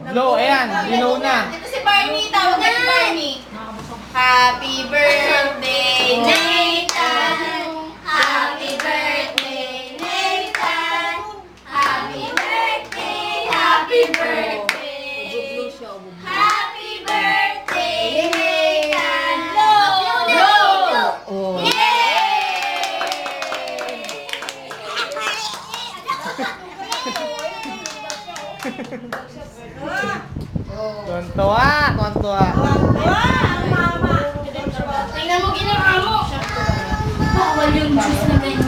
Blow, ayan. Blow na. Ito si Barney. Tawag na si Barney. Happy birthday, Nathan. Happy birthday, Nathan. Happy birthday, happy birthday. Happy birthday, Nathan. Blow! Tuwan-tuwa, tuwan-tuwa. Tingnan mo ginawa mo. Bawal yung juice na ganyan.